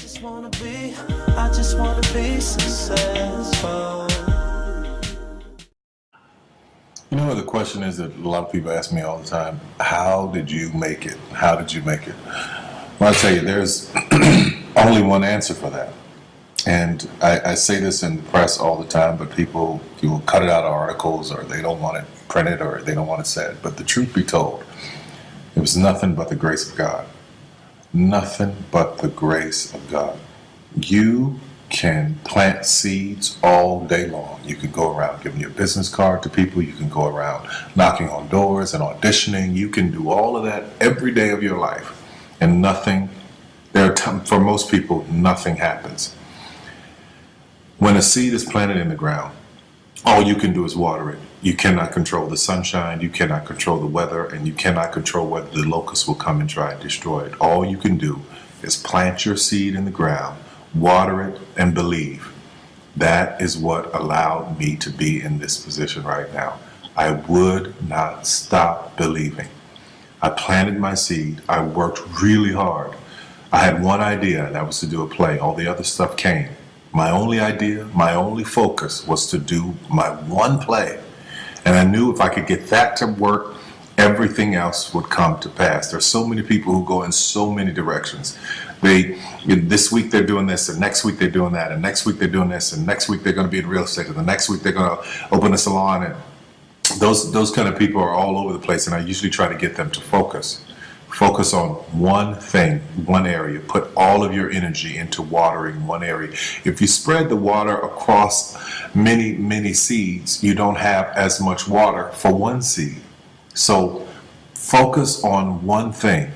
I just wanna be successful. You know, the question is that a lot of people ask me all the time, how did you make it? How did you make it? Well, I tell you, there's only one answer for that. And I say this in the press all the time, but people will cut it out of articles, or they don't want it printed, or they don't want it said. But the truth be told, it was nothing but the grace of God. Nothing but the grace of God. You can plant seeds all day long. You can go around giving your business card to people. You can go around knocking on doors and auditioning. You can do all of that every day of your life. And nothing, for most people, nothing happens. When a seed is planted in the ground, all you can do is water it. You cannot control the sunshine, you cannot control the weather, and you cannot control whether the locusts will come and try and destroy it. All you can do is plant your seed in the ground, water it, and believe. That is what allowed me to be in this position right now. I would not stop believing. I planted my seed. I worked really hard. I had one idea, and that was to do a play. All the other stuff came. My only idea, my only focus was to do my one play. And I knew if I could get that to work, everything else would come to pass. There's so many people who go in so many directions. This week they're doing this, and next week they're doing that, and next week they're doing this, and next week they're going to be in real estate, and the next week they're going to open a salon. And those kind of people are all over the place, and I usually try to get them to focus. Focus on one thing, one area. Put all of your energy into watering one area. If you spread the water across many, many seeds, you don't have as much water for one seed. So focus on one thing.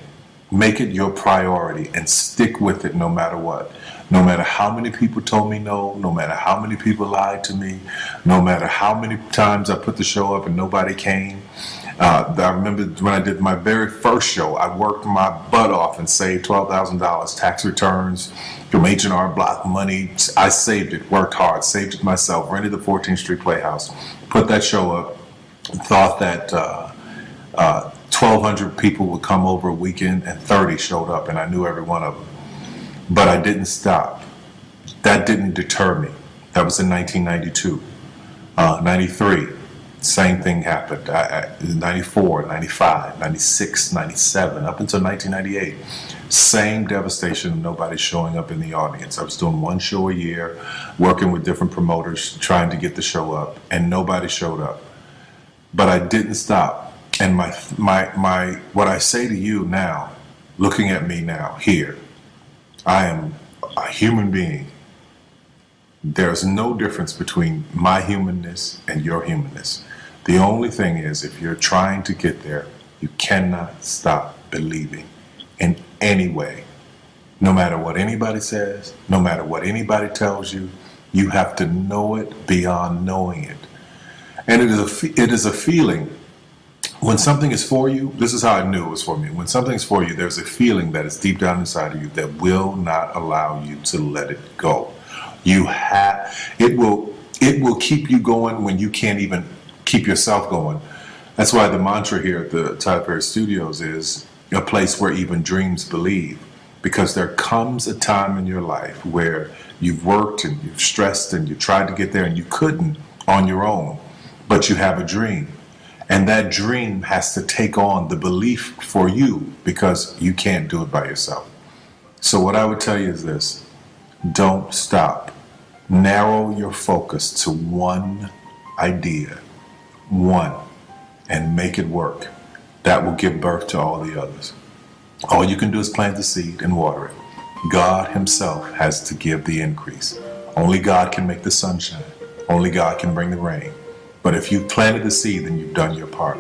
Make it your priority and stick with it no matter what. No matter how many people told me no, no matter how many people lied to me, no matter how many times I put the show up and nobody came. I remember when I did my very first show, I worked my butt off and saved $12,000 tax returns from H&R Block money. I saved it, worked hard, saved it myself, rented the 14th Street Playhouse, put that show up, thought that 1,200 people would come over a weekend, and 30 showed up, and I knew every one of them. But I didn't stop. That didn't deter me. That was in 1992. 93. Same thing happened. 94, 95, 96, 97, up until 1998. Same devastation, nobody showing up in the audience. I was doing one show a year, working with different promoters, trying to get the show up, and nobody showed up. But I didn't stop. And what I say to you now, looking at me now, here, I am a human being. There's no difference between my humanness and your humanness. The only thing is, if you're trying to get there, you cannot stop believing in any way. No matter what anybody says, no matter what anybody tells you, you have to know it beyond knowing it. And it is a feeling. When something is for you, this is how I knew it was for me. When something's for you, there's a feeling that is deep down inside of you that will not allow you to let it go. It will keep you going when you can't even keep yourself going. That's why the mantra here at the Tyler Perry Studios is a place where even dreams believe. Because there comes a time in your life where you've worked and you've stressed and you tried to get there and you couldn't on your own, but you have a dream. And that dream has to take on the belief for you because you can't do it by yourself. So what I would tell you is this: don't stop. Narrow your focus to one idea, one, and make it work. That will give birth to all the others. All you can do is plant the seed and water it. God himself has to give the increase. Only God can make the sunshine. Only God can bring the rain. But if you've planted the seed, then you've done your part.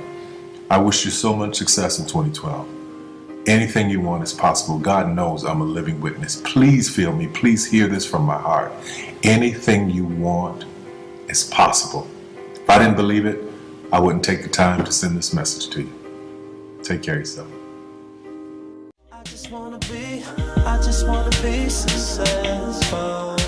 I wish you so much success in 2012. Anything you want is possible. God knows I'm a living witness. Please feel me. Please hear this from my heart. Anything you want is possible. If I didn't believe it, I wouldn't take the time to send this message to you. Take care of yourself. I just wanna be successful.